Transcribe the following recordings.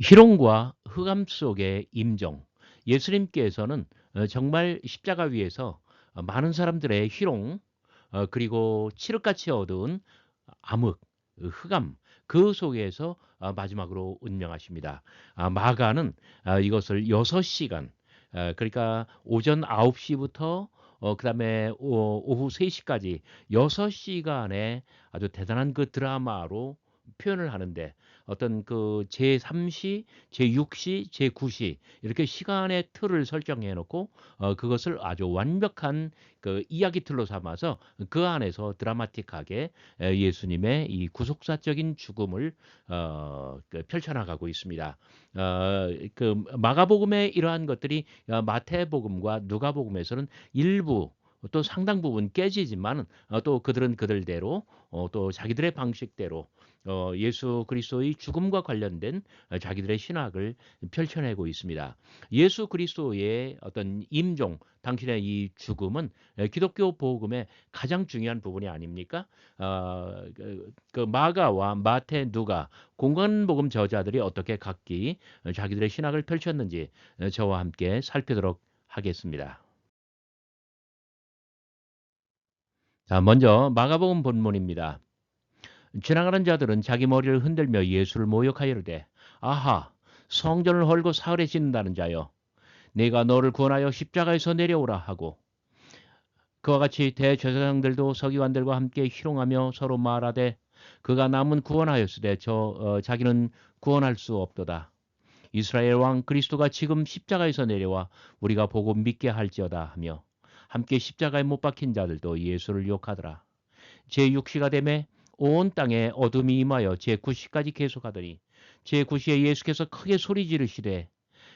희롱과 흑암 속의 임종. 예수님께서는 정말 십자가 위에서 많은 사람들의 희롱, 그리고 칠흑같이 어두운 암흑, 흑암, 그 속에서 마지막으로 운명하십니다. 마가는 이것을 6시간, 그러니까 오전 9시부터 그다음에 오후 3시까지 6시간의 아주 대단한 그 드라마로 표현을 하는데, 어떤 그 제3시, 제6시, 제9시 이렇게 시간의 틀을 설정해 놓고 그것을 아주 완벽한 그 이야기 틀로 삼아서 그 안에서 드라마틱하게 예수님의 이 구속사적인 죽음을 그 펼쳐나가고 있습니다. 그 마가복음의 이러한 것들이 마태복음과 누가복음에서는 일부 또 상당 부분 깨지지만 또 그들은 그들대로 또 자기들의 방식대로 예수 그리스도의 죽음과 관련된 자기들의 신학을 펼쳐내고 있습니다. 예수 그리스도의 어떤 임종, 당신의 이 죽음은 기독교 복음의 가장 중요한 부분이 아닙니까? 그 마가와 마태, 누가 공관복음 저자들이 어떻게 각기 자기들의 신학을 펼쳤는지 저와 함께 살피도록 하겠습니다. 자, 먼저 마가복음 본문입니다. 지나가는 자들은 자기 머리를 흔들며 예수를 모욕하여르되, 아하, 성전을 헐고 사흘에 짓는다는 자여, 내가 너를 구원하여 십자가에서 내려오라 하고, 그와 같이 대제사장들도 서기관들과 함께 희롱하며 서로 말하되, 그가 남은 구원하였으되 자기는 구원할 수 없도다. 이스라엘 왕 그리스도가 지금 십자가에서 내려와 우리가 보고 믿게 할지어다 하며, 함께 십자가에 못 박힌 자들도 예수를 욕하더라. 제6시가 되매 온 땅에 어둠이 임하여 제9시까지 계속하더니, 제9시에 예수께서 크게 소리 지르시되,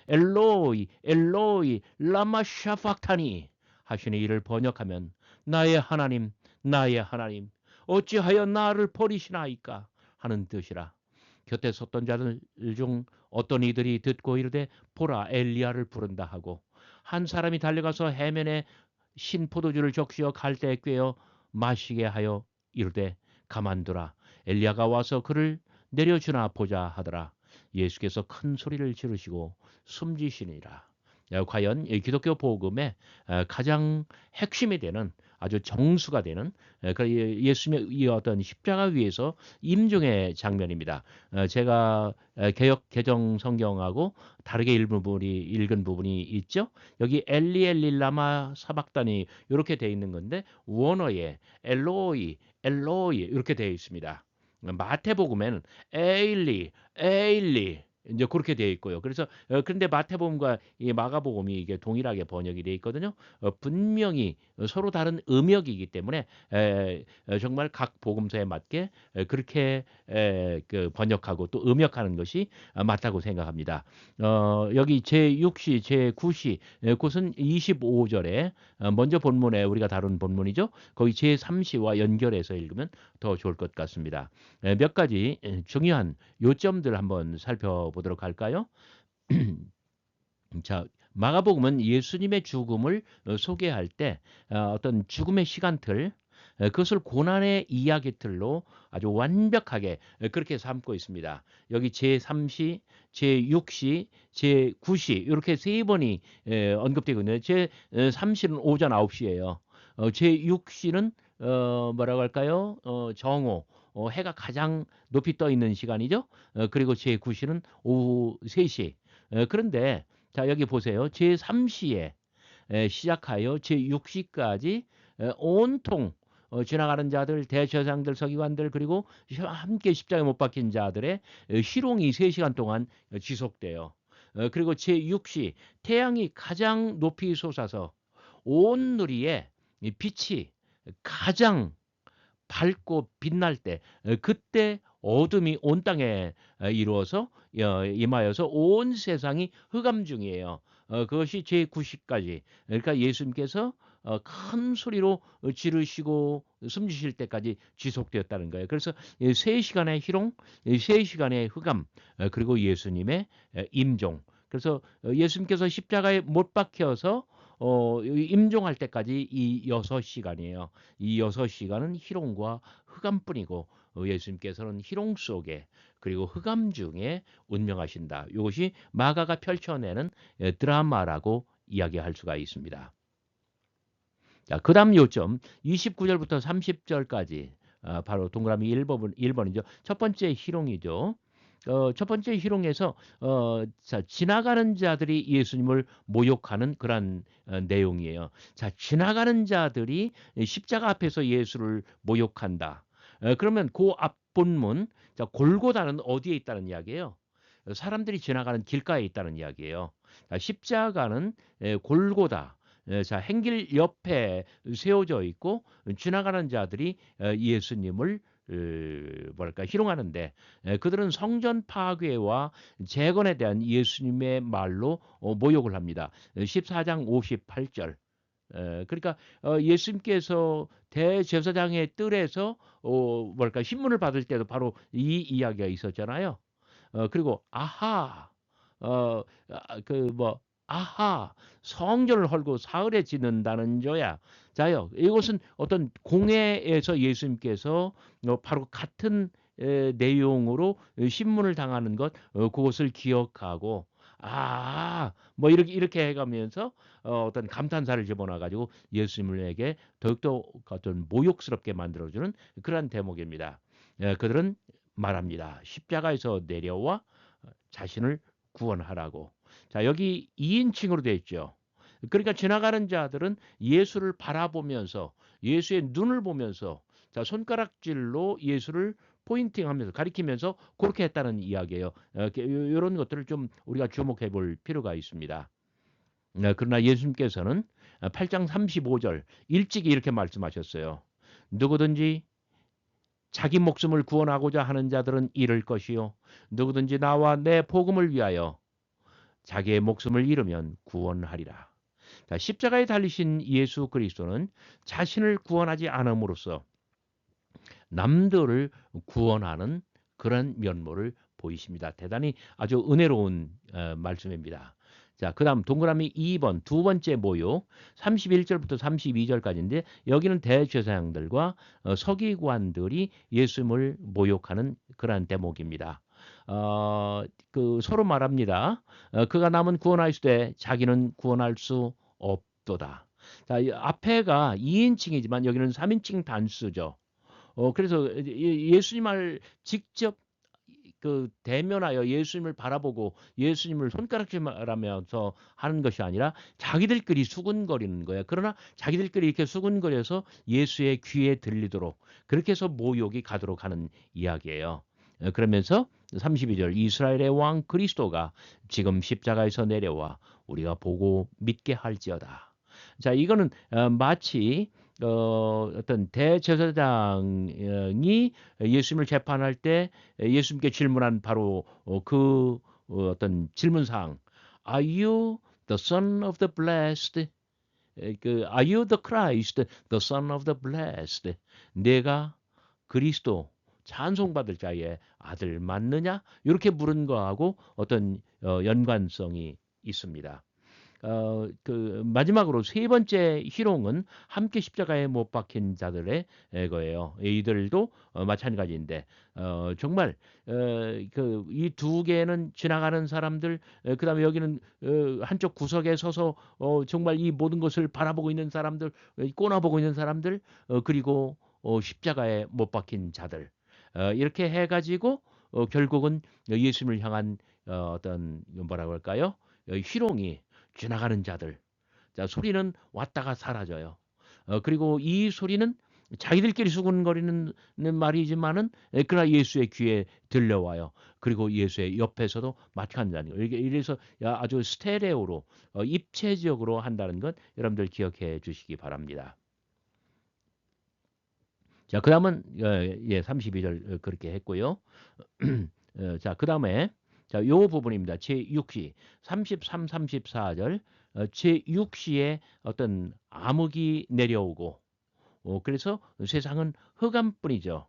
엘로이 엘로이 라마 샤팍타니 하시니, 이를 번역하면 나의 하나님 나의 하나님 어찌하여 나를 버리시나이까 하는 뜻이라. 곁에 섰던 자들 중 어떤 이들이 듣고 이르되, 보라, 엘리야를 부른다 하고, 한 사람이 달려가서 해면에 신 포도주를 적시어 갈대에 꿰어 마시게 하여 이르되, 가만두라, 엘리야가 와서 그를 내려주나 보자 하더라. 예수께서 큰 소리를 지르시고 숨지시니라. 과연 이 기독교 복음의 가장 핵심이 되는, 아주 정수가 되는 그 예수님의 이 어떤 십자가 위에서 임종의 장면입니다. 제가 개역 개정 성경하고 다르게 읽은 부분이 있죠. 여기 엘리 엘리 라마 사박다니 이렇게 돼 있는 건데, 원어에 엘로이 엘로이 이렇게 되어 있습니다. 마태복음에는 에일리 에일리 이제 그렇게 되어 있고요. 그래서 그런데 마태복음과 이 마가복음이 이게 동일하게 번역이 되어 있거든요. 분명히 서로 다른 음역이기 때문에 정말 각 복음서에 맞게 그렇게 그 번역하고 또 음역하는 것이 맞다고 생각합니다. 여기 제6시, 제9시 그것은 25절에 먼저 본문에 우리가 다룬 본문이죠. 거기 제3시와 연결해서 읽으면 더 좋을 것 같습니다. 몇 가지 중요한 요점들 한번 살펴보도록 할까요? 자, 마가복음은 예수님의 죽음을 소개할 때 어떤 죽음의 시간틀, 그것을 고난의 이야기틀로 아주 완벽하게 그렇게 삼고 있습니다. 여기 제3시, 제6시, 제9시 이렇게 세 번이 언급되고 있는데, 제3시는 오전 9시예요. 제6시는 뭐라고 할까요? 정오, 해가 가장 높이 떠 있는 시간이죠. 그리고 제9시는 오후 3시. 그런데 자, 여기 보세요. 제3시에 시작하여 제6시까지 온통 지나가는 자들, 대제사장들, 서기관들, 그리고 함께 십자가에 못 박힌 자들의 희롱이 3시간 동안 지속돼요. 그리고 제6시, 태양이 가장 높이 솟아서 온 누리에 이 빛이 가장 밝고 빛날 때, 그때 어둠이 온 땅에 이루어서 임하여서 온 세상이 흑암 중이에요. 그것이 제9시까지, 그러니까 예수님께서 큰 소리로 지르시고 숨지실 때까지 지속되었다는 거예요. 그래서 3시간의 희롱, 3시간의 흑암, 그리고 예수님의 임종. 그래서 예수님께서 십자가에 못 박혀서 임종할 때까지 이 6시간이에요. 이 6시간은 희롱과 흑암뿐이고 예수님께서는 희롱 속에 그리고 흑암 중에 운명하신다. 이것이 마가가 펼쳐내는 드라마라고 이야기할 수가 있습니다. 자, 그다음 요점 29절부터 30절까지 바로 동그라미 1번이죠. 첫 번째 희롱이죠. 첫 번째 희롱에서 자, 지나가는 자들이 예수님을 모욕하는 그런 내용이에요. 자, 지나가는 자들이 십자가 앞에서 예수를 모욕한다. 그러면 그 앞본문, 자, 골고다는 어디에 있다는 이야기예요? 사람들이 지나가는 길가에 있다는 이야기예요. 자, 십자가는 골고다. 자, 행길 옆에 세워져 있고 지나가는 자들이 예수님을 뭐랄까 희롱하는데 그들은 성전 파괴와 재건에 대한 예수님의 말로 모욕을 합니다. 14장 58절. 그러니까 예수님께서 대제사장의 뜰에서 뭐랄까 신문을 받을 때도 바로 이 이야기가 있었잖아요. 그리고 아하 뭐 아하 성전을 헐고 사흘에 짓는다는 자야. 자요. 이것은 어떤 공회에서 예수님께서 바로 같은 내용으로 신문을 당하는 것 그것을 기억하고 뭐 이렇게 해가면서 어떤 감탄사를 집어넣어 가지고 예수님에게 더욱더 어떤 모욕스럽게 만들어주는 그러한 대목입니다. 그들은 말합니다. 십자가에서 내려와 자신을 구원하라고. 자, 여기 2인칭으로 되어 있죠. 그러니까 지나가는 자들은 예수를 바라보면서 예수의 눈을 보면서 자, 손가락질로 예수를 포인팅하면서 가리키면서 그렇게 했다는 이야기예요. 이런 것들을 좀 우리가 주목해 볼 필요가 있습니다. 그러나 예수님께서는 8장 35절 일찍이 이렇게 말씀하셨어요. 누구든지 자기 목숨을 구원하고자 하는 자들은 잃을 것이요 누구든지 나와 내 복음을 위하여 자기의 목숨을 잃으면 구원하리라. 자, 십자가에 달리신 예수 그리스도는 자신을 구원하지 않음으로써 남들을 구원하는 그런 면모를 보이십니다. 대단히 아주 은혜로운 말씀입니다. 자, 그다음 동그라미 2번 두 번째 모욕 31절부터 32절까지인데 여기는 대제사장들과 서기관들이 예수님을 모욕하는 그러한 대목입니다. 그 서로 말합니다. 그가 남은 구원하였으되 자기는 구원할 수 없도다. 자, 이 앞에가 2인칭이지만 여기는 3인칭 단수죠. 그래서 예수님을 직접 그 대면하여 예수님을 바라보고 예수님을 손가락질하면서 하는 것이 아니라 자기들끼리 수군거리는 거예요. 그러나 자기들끼리 이렇게 수군거려서 예수의 귀에 들리도록 그렇게 해서 모욕이 가도록 하는 이야기예요. 그러면서 32절 이스라엘의 왕 그리스도가 지금 십자가에서 내려와 우리가 보고 믿게 할지어다. 자, 이거는 마치 어떤 대제사장이 예수님을 재판할 때 예수님께 질문한 바로 어떤 질문사항 Are you the son of the blessed? Are you the Christ, the son of the blessed? 내가 그리스도 찬송받을 자의 아들 맞느냐? 이렇게 물은 거하고 어떤 연관성이 있습니다. 그 마지막으로 세 번째 희롱은 함께 십자가에 못 박힌 자들의 거예요. 이들도 마찬가지인데 정말 그 이 두 개는 지나가는 사람들 그다음에 여기는 한쪽 구석에 서서 정말 이 모든 것을 바라보고 있는 사람들 꼬나보고 있는 사람들 그리고 십자가에 못 박힌 자들 이렇게 해가지고 결국은 예수님을 향한 어떤 뭐라고 할까요? 희롱이 지나가는 자들. 자, 소리는 왔다가 사라져요. 그리고 이 소리는 자기들끼리 수군거리는 말이지만은 그러나 예수의 귀에 들려와요. 그리고 예수의 옆에서도 마찬가지는 거예요. 이래서 아주 스테레오로 입체적으로 한다는 것 여러분들 기억해 주시기 바랍니다. 자, 그다음은 32절 그렇게 했고요. 자, 그다음에 자, 요 부분입니다. 제6시 33, 34절 제6시에 어떤 암흑이 내려오고 그래서 세상은 흑암뿐이죠.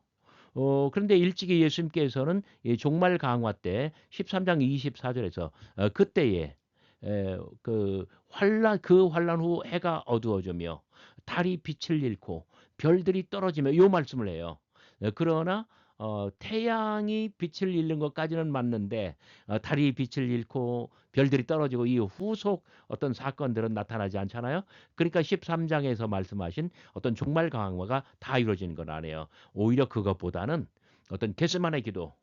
그런데 일찍이 예수님께서는 이 종말 강화 때 13장 24절에서 그때에 그 환란 후 해가 어두워지며 달이 빛을 잃고 별들이 떨어지며 요 말씀을 해요. 그러나 태양이 빛을 잃는 것까지는 맞는데 달이 빛을 잃고 별들이 떨어지고 이 후속 어떤 사건들은 나타나지 않잖아요. 그러니까 13장에서 말씀하신 어떤 종말 강화가 다 이루어지는 건 아니에요. 오히려 그것보다는 어떤 겟세마네 기도,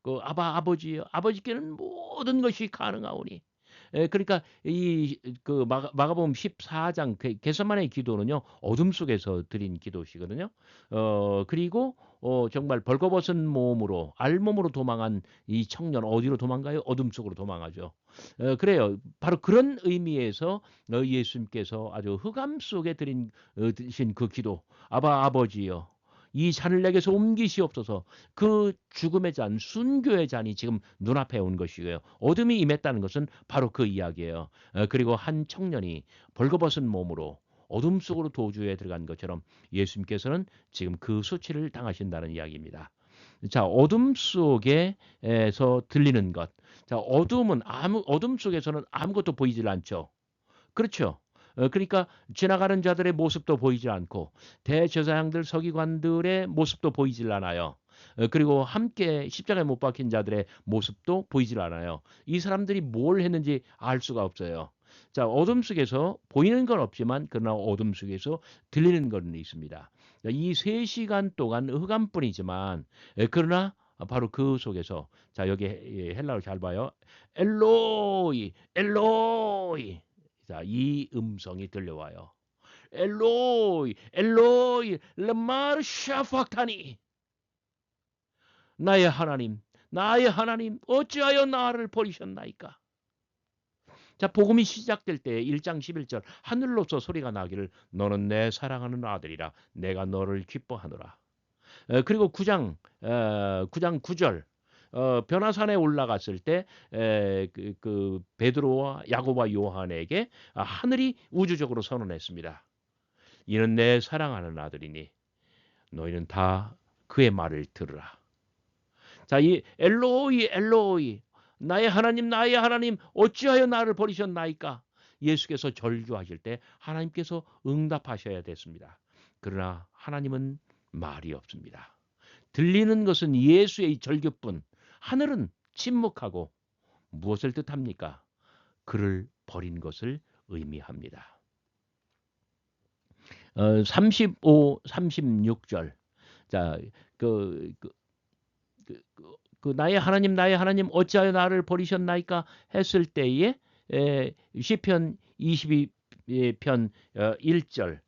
그 아버지 아버지께는 모든 것이 가능하오니. 그러니까 이 그 마가복음 14장 겟세마네 기도는요. 어둠 속에서 드린 기도시거든요. 그리고 정말 벌거벗은 몸으로 알몸으로 도망한 이 청년 어디로 도망가요? 어둠 속으로 도망하죠. 그래요. 바로 그런 의미에서 예수님께서 아주 흑암 속에 드신 그 기도. 아버지여 이 잔을 내게서 옮기시옵소서. 그 죽음의 잔, 순교의 잔이 지금 눈앞에 온 것이고요. 어둠이 임했다는 것은 바로 그 이야기예요. 그리고 한 청년이 벌거벗은 몸으로 어둠 속으로 도주에 들어간 것처럼 예수님께서는 지금 그 수치를 당하신다는 이야기입니다. 자, 어둠 속에서 들리는 것. 자, 어둠 속에서는 아무것도 보이질 않죠. 그렇죠. 그러니까 지나가는 자들의 모습도 보이지 않고 대제사장들 서기관들의 모습도 보이질 않아요. 그리고 함께 십자가에 못 박힌 자들의 모습도 보이질 않아요. 이 사람들이 뭘 했는지 알 수가 없어요. 자, 어둠 속에서 보이는 건 없지만 그러나 어둠 속에서 들리는 건 있습니다. 이 3시간 동안 흑암뿐이지만 그러나 바로 그 속에서 자, 여기 헬라어 잘 봐요. 엘로이, 엘로이. 자, 이 음성이 들려와요. 엘로이, 엘로이, 르마르 샤팍타니. 나의 하나님, 어찌하여 나를 버리셨나이까? 자, 복음이 시작될 때 1장 11절 하늘로서 소리가 나기를 너는 내 사랑하는 아들이라 내가 너를 기뻐하노라. 그리고 9장 9절 변화산에 올라갔을 때 베드로와 야고보와 요한에게 하늘이 우주적으로 선언했습니다. 이는 내 사랑하는 아들이니 너희는 다 그의 말을 들으라. 자, 이 엘로이 엘로이 나의 하나님 어찌하여 나를 버리셨나이까? 예수께서 절규하실 때 하나님께서 응답하셔야 됐습니다. 그러나 하나님은 말이 없습니다. 들리는 것은 예수의 절규뿐. 하늘은 침묵하고 무엇을 뜻합니까? 그를 버린 것을 의미합니다. 35, 36절. 자, 그, 그, 나의 하나님 어찌하여 나를 버리셨나이까 했을 때에 시편 22편 1절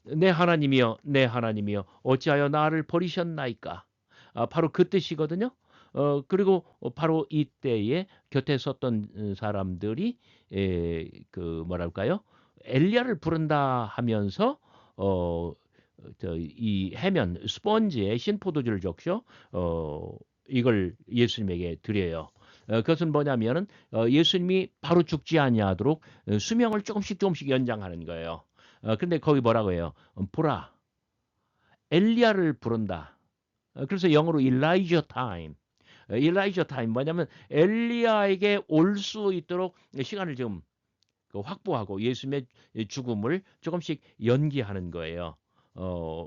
내 하나님이여 어찌하여 나를 버리셨나이까. 바로 그 뜻이거든요. 그리고 바로 이때에 곁에 섰던 사람들이 뭐랄까요? 엘리야를 부른다 하면서 이 해면 스펀지에 신포도주를 적셔 이걸 예수님에게 드려요. 그것은 뭐냐면은 예수님이 바로 죽지 아니하도록 수명을 조금씩 연장하는 거예요. 근데 거기 뭐라고 해요? 보라, 엘리야를 부른다. 그래서 영어로 일라이저 타임. 일라이저 타임 뭐냐면 엘리야에게 올 수 있도록 시간을 좀 확보하고 예수님의 죽음을 조금씩 연기하는 거예요.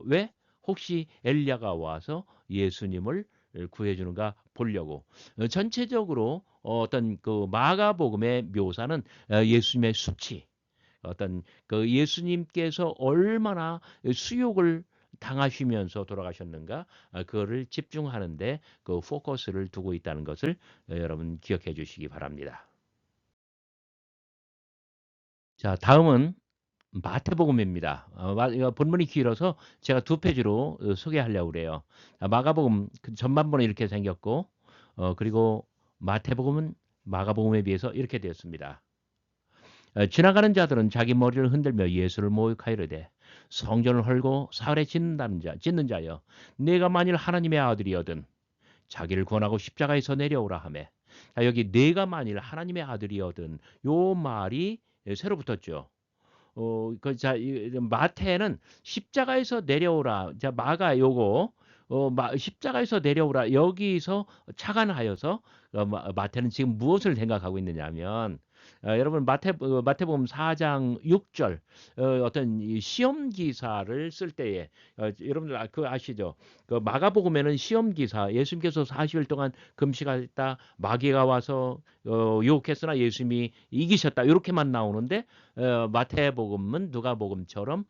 왜? 혹시 엘리야가 와서 예수님을 구해주는가 보려고. 전체적으로 어떤 그 마가복음의 묘사는 예수님의 수치, 어떤 그 예수님께서 얼마나 수욕을 당하시면서 돌아가셨는가 그거를 집중하는데 그 포커스를 두고 있다는 것을 여러분 기억해 주시기 바랍니다. 자, 다음은 마태복음입니다. 이거 본문이 길어서 제가 두 페이지로 소개하려고 그래요. 마가복음 전반부는 이렇게 생겼고 그리고 마태복음은 마가복음에 비해서 이렇게 되었습니다. 지나가는 자들은 자기 머리를 흔들며 예수를 모욕하이르되 성전을 헐고 사흘에 짓는 자여 네가 만일 하나님의 아들이거든 자기를 권하고 십자가에서 내려오라 하매. 자, 여기 네가 만일 하나님의 아들이거든 요 말이 새로 붙었죠. 마태는 십자가에서 내려오라. 자, 마가 요거 십자가에서 내려오라. 여기서 착안하여서 마태는 지금 무엇을 생각하고 있느냐면 여러분 마태복음 4장 6절 어떤 이 시험 기사를 쓸 때에 여러분들 아시죠? 그 마가복음에는 시험 기사 예수님께서 40일 동안 금식하셨다. 마귀가 와서 유혹했으나 예수님이 이기셨다. 이렇게만 나오는데 마태복음은 누가복음처럼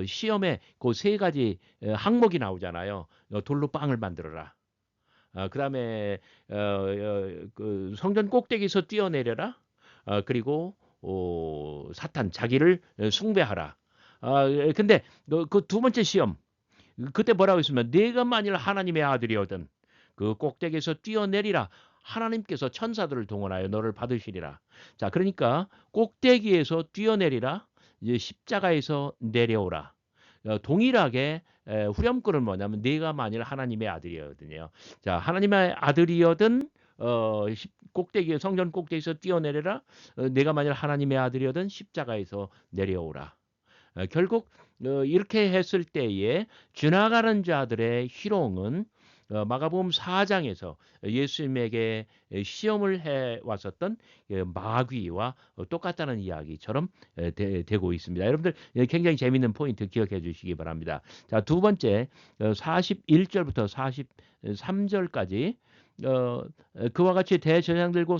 시험에 그 세 가지 항목이 나오잖아요. 돌로 빵을 만들어라. 그다음에 그 성전 꼭대기에서 뛰어내려라. 그리고 사탄 자기를 숭배하라. 근데 그 두 번째 시험 그때 뭐라고 했으면 네가 만일 하나님의 아들이거든 그 꼭대기에서 뛰어내리라. 하나님께서 천사들을 동원하여 너를 받으시리라. 자, 그러니까 꼭대기에서 뛰어내리라. 이제 십자가에서 내려오라. 동일하게 후렴구는 뭐냐면 네가 만일 하나님의 아들이거든요. 자, 하나님의 아들이거든 꼭대기 성전 꼭대기에서 뛰어내려라. 내가 만일 하나님의 아들이거든 십자가에서 내려오라. 결국 이렇게 했을 때에 지나가는 자들의 희롱은 마가복음 4장에서 예수님에게 시험을 해 왔었던 마귀와 똑같다는 이야기처럼 되고 있습니다. 여러분들 굉장히 재미있는 포인트 기억해 주시기 바랍니다. 자, 두 번째 41절부터 43절까지 그와 같이 대제사장들과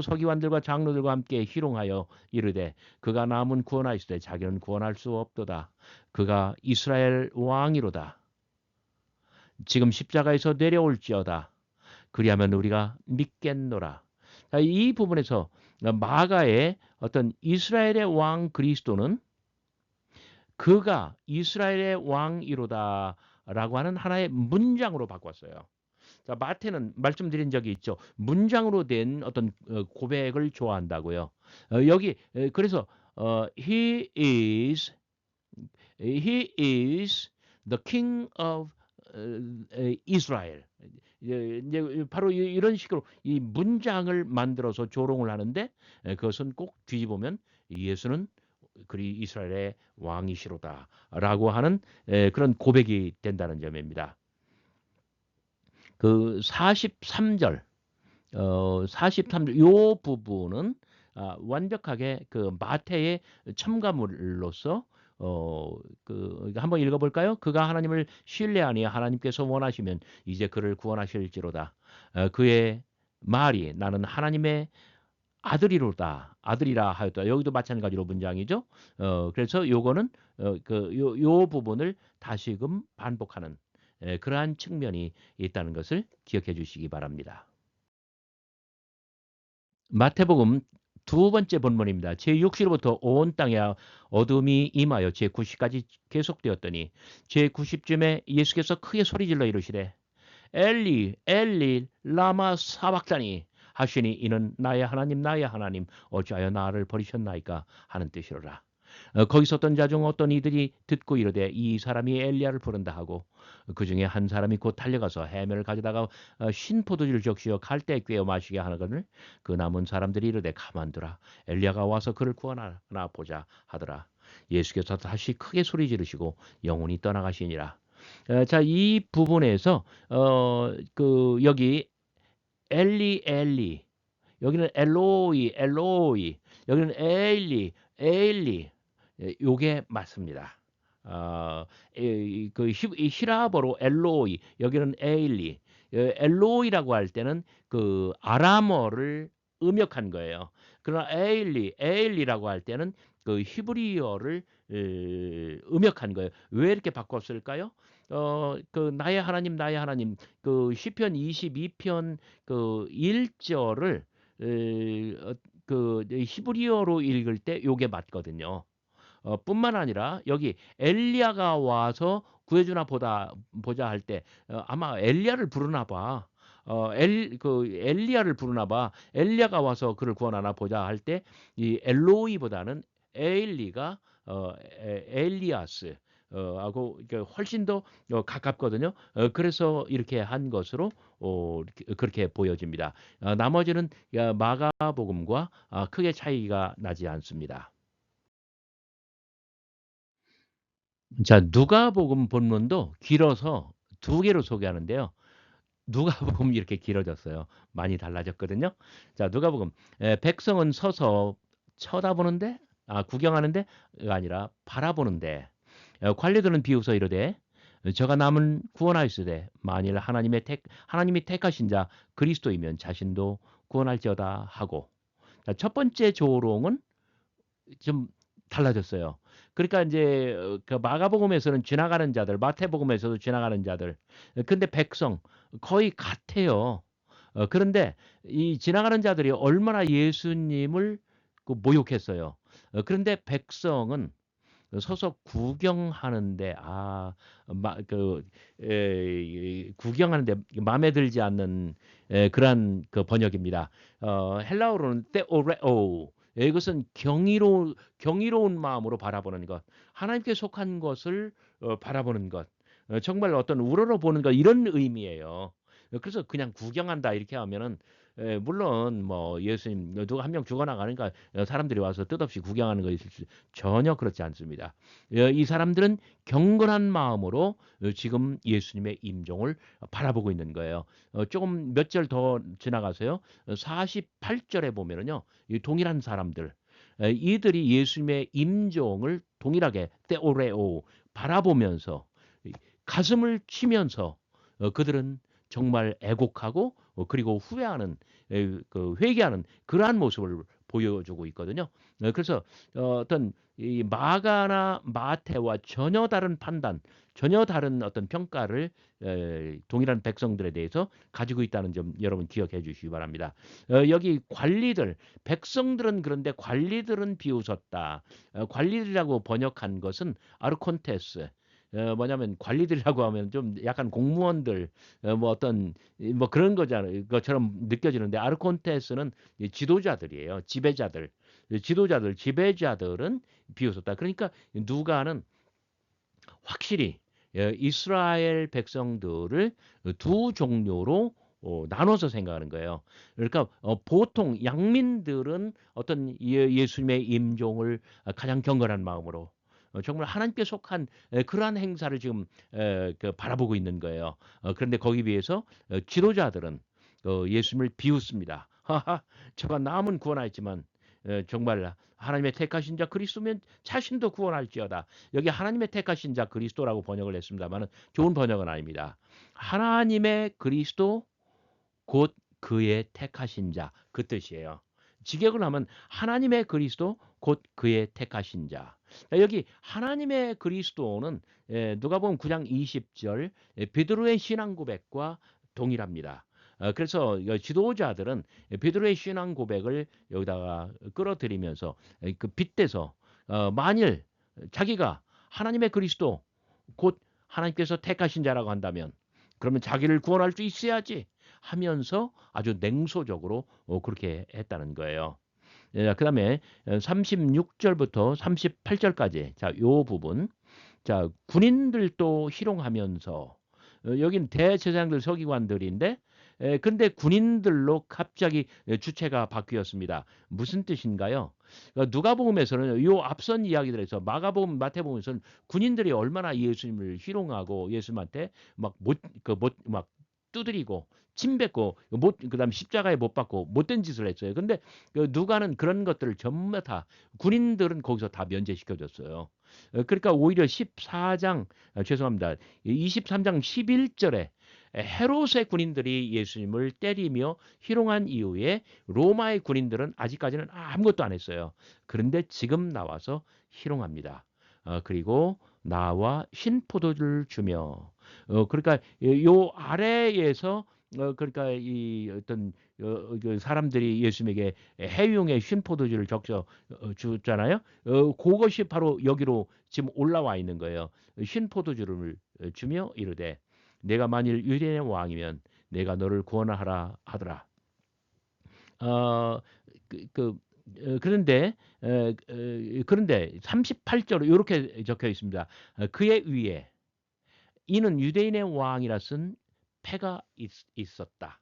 서기관들과 장로들과 함께 희롱하여 이르되 그가 남은 구원하였으되 자기는 구원할 수 없도다. 그가 이스라엘 왕이로다. 지금 십자가에서 내려올지어다. 그리하면 우리가 믿겠노라. 자, 이 부분에서 마가의 어떤 이스라엘의 왕 그리스도는 그가 이스라엘의 왕이로다라고 하는 하나의 문장으로 바꿨어요. 자, 마태는 말씀드린 적이 있죠. 문장으로 된 어떤 고백을 좋아한다고요. 여기 그래서 he is the king of Israel. 이제 바로 이런 식으로 이 문장을 만들어서 조롱을 하는데 그것은 꼭 뒤집으면 예수는 그리 이스라엘의 왕이시로다라고 하는 그런 고백이 된다는 점입니다. 그 43절 43절 요 부분은 완벽하게 그 마태의 첨가물로서 그 한번 읽어볼까요? 그가 하나님을 신뢰하니 하나님께서 원하시면 이제 그를 구원하실지로다. 그의 말이 나는 하나님의 아들이로다. 아들이라 하였다. 여기도 마찬가지로 문장이죠. 그래서 요거는 요 부분을 다시금 반복하는 그러한 측면이 있다는 것을 기억해 주시기 바랍니다. 마태복음 두 번째 본문입니다. 제6시로부터 온 땅에 어둠이 임하여 제9시까지 계속되었더니 제9시쯤에 예수께서 크게 소리질러 이르시되 엘리 엘리 라마 사박다니 하시니 이는 나의 하나님 어찌하여 나를 버리셨나이까 하는 뜻이로라. 거기서 어떤 자 중 어떤 이들이 듣고 이르되 이 사람이 엘리야를 부른다 하고 그 중에 한 사람이 곧 달려가서 해면을 가져다가 신 포도주를 적시어 갈대에 꿰어 마시게 하거늘 그 남은 사람들이 이르되 가만두라 엘리야가 와서 그를 구원하나 보자 하더라. 예수께서 다시 크게 소리 지르시고 영혼이 떠나가시니라. 자, 이 부분에서 여기 엘리 여기는 엘로이 여기는 에일리 요게 맞습니다. 그 히라버로 엘로이 여기는 에일리 엘로이라고 할 때는 그 아람어를 음역한 거예요. 그러나 에일리라고 할 때는 그 히브리어를 음역한 거예요. 왜 이렇게 바꿨을까요? 그 나의 하나님 그 시편 22편 그 1절을 그 히브리어로 읽을 때 요게 맞거든요. 뿐만 아니라 여기 엘리야가 와서 구해주나 보자 할 때 아마 엘리야를 부르나 봐. 엘리야를 부르나 봐. 엘리야가 와서 그를 구원하나 보자 할 때 이 엘로이보다는 에일리가 엘리아스 하고 훨씬 더 가깝거든요. 그래서 이렇게 한 것으로 그렇게 보여집니다. 나머지는 마가복음과 크게 차이가 나지 않습니다. 자, 누가복음 본문도 길어서 두 개로 소개하는데요. 누가복음이 이렇게 길어졌어요. 많이 달라졌거든요. 자, 누가복음. 백성은 서서 쳐다보는데, 구경하는데가 아니라 바라보는데, 관리들은 비웃어 이르되, 저가 남은 구원하였으되 만일 하나님이 택하신 자 그리스도이면 자신도 구원할지어다 하고. 자, 첫 번째 조롱은 좀 달라졌어요. 그러니까 이제 그 마가복음에서는 지나가는 자들, 마태복음에서도 지나가는 자들. 근데 백성 거의 같아요. 그런데 이 지나가는 자들이 얼마나 예수님을 그 모욕했어요. 그런데 백성은 서서 구경하는데 구경하는데 마음에 들지 않는 그러한 그 번역입니다. 헬라어로는 theoreo. 이것은 경이로운 마음으로 바라보는 것, 하나님께 속한 것을 바라보는 것, 정말 어떤 우러러보는 것 이런 의미예요. 그래서 그냥 구경한다 이렇게 하면은 물론 뭐 예수님 누가 한 명 죽어나가니까 사람들이 와서 뜻없이 구경하는 거 있을 수 전혀 그렇지 않습니다. 이 사람들은 경건한 마음으로 지금 예수님의 임종을 바라보고 있는 거예요. 조금 몇 절 더 지나가서요. 48절에 보면은요. 이 동일한 사람들 이들이 예수님의 임종을 동일하게 테오레오 바라보면서 가슴을 치면서 그들은 정말 애곡하고 그리고 후회하는 그 회개하는 그러한 모습을 보여주고 있거든요. 그래서 어떤 이 마가나 마태와 전혀 다른 판단, 전혀 다른 어떤 평가를 동일한 백성들에 대해서 가지고 있다는 점 여러분 기억해 주시기 바랍니다. 여기 관리들, 백성들은 그런데 관리들은 비웃었다. 관리들이라고 번역한 것은 아르콘테스. 뭐냐면 관리들이라고 하면 좀 약간 공무원들 뭐 어떤 뭐 그런 거잖아요. 것처럼 느껴지는데 아르콘테스는 지도자들이에요. 지배자들. 지배자들은 비웃었다. 그러니까 누가는 확실히 이스라엘 백성들을 두 종류로 나눠서 생각하는 거예요. 그러니까 보통 양민들은 어떤 예수님의 임종을 가장 경건한 마음으로 정말 하나님께 속한 그러한 행사를 지금 그 바라보고 있는 거예요. 그런데 거기 비해서 지도자들은 예수님을 비웃습니다. 하하, 저가 남은 구원하였지만 정말 하나님의 택하신 자 그리스도면 자신도 구원할지어다. 여기 하나님의 택하신 자 그리스도라고 번역을 했습니다만은 좋은 번역은 아닙니다. 하나님의 그리스도 곧 그의 택하신 자 그 뜻이에요. 직역을 하면 하나님의 그리스도 곧 그의 택하신 자. 여기 하나님의 그리스도는 누가복음 9장 20절 베드로의 신앙 고백과 동일합니다. 그래서 지도자들은 베드로의 신앙 고백을 여기다가 끌어들이면서 그 빗대서 만일 자기가 하나님의 그리스도 곧 하나님께서 택하신 자라고 한다면 그러면 자기를 구원할 수 있어야지 하면서 아주 냉소적으로 그렇게 했다는 거예요. 그다음에 36절부터 38절까지 요 부분. 자, 군인들도 희롱하면서 여긴 대제사장들 서기관들인데 근데 군인들로 갑자기 주체가 바뀌었습니다. 무슨 뜻인가요? 누가복음에서는 요 앞선 이야기들에서 마가복음, 마태복음에서는 군인들이 얼마나 예수님을 희롱하고 예수님한테 막 두드리고 침 뱉고 그다음 십자가에 못 박고 못된 짓을 했어요. 근데 누가는 그런 것들을 전부 다 군인들은 거기서 다 면제시켜 줬어요. 그러니까 오히려 14장 죄송합니다. 23장 11절에 헤롯의 군인들이 예수님을 때리며 희롱한 이후에 로마의 군인들은 아직까지는 아무것도 안 했어요. 그런데 지금 나와서 희롱합니다. 그리고 나와 신포도주를 주며 그러니까 요 아래에서 그러니까 이 어떤 그 사람들이 예수님에게 해용의 쉰포도주를 적셔 줬잖아요. 그것이 바로 여기로 지금 올라와 있는 거예요. 쉰포도주를 주며 이르되 내가 만일 유대인의 왕이면 내가 너를 구원하라 하더라. 어, 그 그런데 38절로 이렇게 적혀 있습니다. 그의 위에 이는 유대인의 왕이라 쓴 패가 있었다.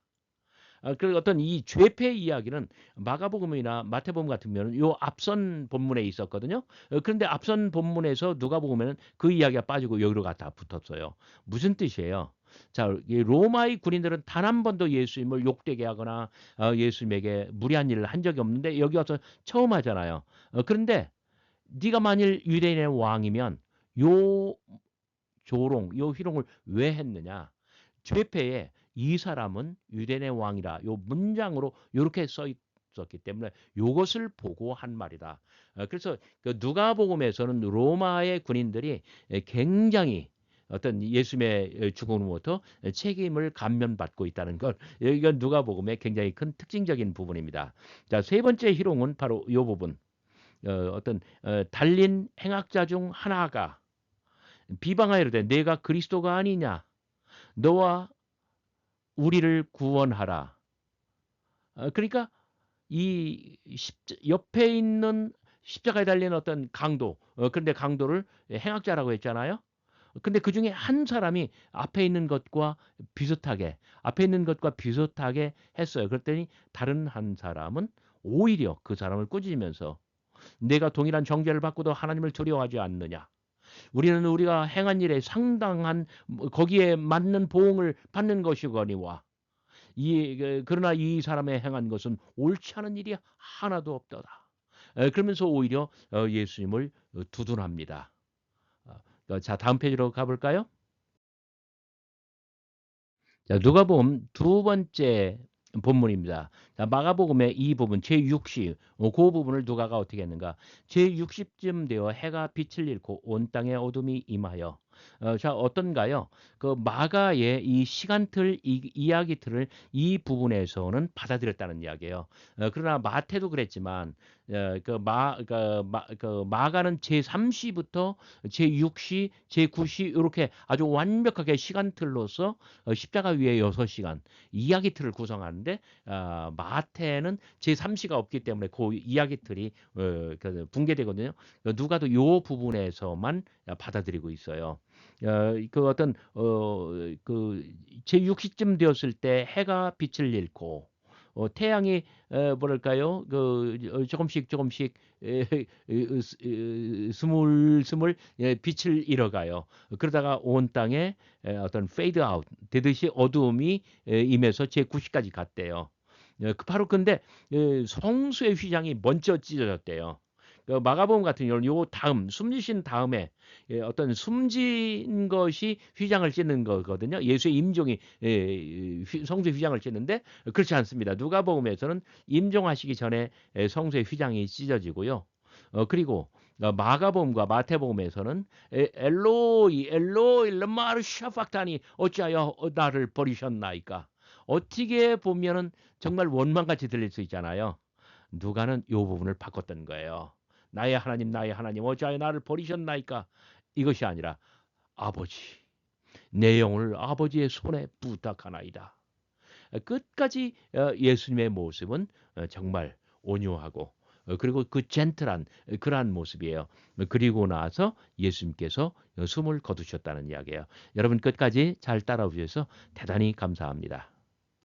그리고 어떤 이 죄패 이야기는 마가복음이나 마태복음 같은 경우는 요 앞선 본문에 있었거든요. 그런데 앞선 본문에서 누가복음에는 그 이야기가 빠지고 여기로 갖다 붙었어요. 무슨 뜻이에요? 자, 이 로마의 군인들은 단 한 번도 예수님을 욕되게 하거나 예수님에게 무리한 일을 한 적이 없는데 여기 와서 처음 하잖아요. 그런데 네가 만일 유대인의 왕이면 요 조롱, 요 희롱을 왜 했느냐? 죄패에 이 사람은 유대인의 왕이라 요 문장으로 요렇게 써 있었기 때문에 요것을 보고 한 말이다. 그래서 그 누가복음에서는 로마의 군인들이 굉장히 어떤 예수님의 죽음으로부터 책임을 감면받고 있다는 것. 이건 누가복음의 굉장히 큰 특징적인 부분입니다. 자, 세 번째 희롱은 바로 요 부분. 어떤 달린 행악자 중 하나가 비방하여 이르되 내가 그리스도가 아니냐 너와 우리를 구원하라. 그러니까 이 옆에 있는 십자가에 달린 어떤 강도, 그런데 강도를 행악자라고 했잖아요. 근데 그 중에 한 사람이 앞에 있는 것과 비슷하게 했어요. 그랬더니 다른 한 사람은 오히려 그 사람을 꾸짖으면서 내가 동일한 정죄를 받고도 하나님을 두려워하지 않느냐. 우리는 우리가 행한 일에 상당한 거기에 맞는 보응을 받는 것이거니와 그러나 이 사람의 행한 것은 옳지 않은 일이 하나도 없더라. 그러면서 오히려 예수님을 두둔합니다. 자, 다음 페이지로 가볼까요? 자, 누가복음 두 번째 본문입니다. 자, 마가복음의 이 부분 제60, 그 부분을 누가가 어떻게 했는가? 제60쯤 되어 해가 빛을 잃고 온 땅에 어둠이 임하여. 자, 어떤가요? 그 마가의 이 시간틀 이야기틀을 이 부분에서는 받아들였다는 이야기예요. 그러나 마태도 그랬지만 그 마가는 제3시부터 제6시, 제9시 이렇게 아주 완벽하게 시간틀로서 십자가 위에 6시간 이야기 틀을 구성하는데 마태는 제3시가 없기 때문에 그 이야기 틀이 그 붕괴되거든요. 누가도 요 부분에서만 받아들이고 있어요. 그 어떤 그 제6시쯤 되었을 때 해가 빛을 잃고 태양이 뭐랄까요? 조금씩 조금씩 스물스물 빛을 잃어가요. 그러다가 온 땅에 어떤 페이드 아웃 되듯이 어두움이 임해서 제9시까지 갔대요. 바로 근데 성수의 휘장이 먼저 찢어졌대요. 마가복음 같은 경우는 요 다음 숨지신 다음에 어떤 숨진 것이 휘장을 찢는 거거든요. 예수의 임종이 성수의 휘장을 찢는데 그렇지 않습니다. 누가복음에서는 임종하시기 전에 성수의 휘장이 찢어지고요. 그리고 마가복음과 마태복음에서는 엘로이 엘로이 르마르 샤팍다니 어찌하여 나를 버리셨나이까. 어떻게 보면은 정말 원망같이 들릴 수 있잖아요. 누가는 요 부분을 바꿨던 거예요. 나의 하나님 어찌하여 나를 버리셨나이까. 이것이 아니라 아버지 내 영혼을 아버지의 손에 부탁하나이다. 끝까지 예수님의 모습은 정말 온유하고 그리고 그 젠틀한 그러한 모습이에요. 그리고 나서 예수님께서 숨을 거두셨다는 이야기예요. 여러분 끝까지 잘 따라오셔서 대단히 감사합니다.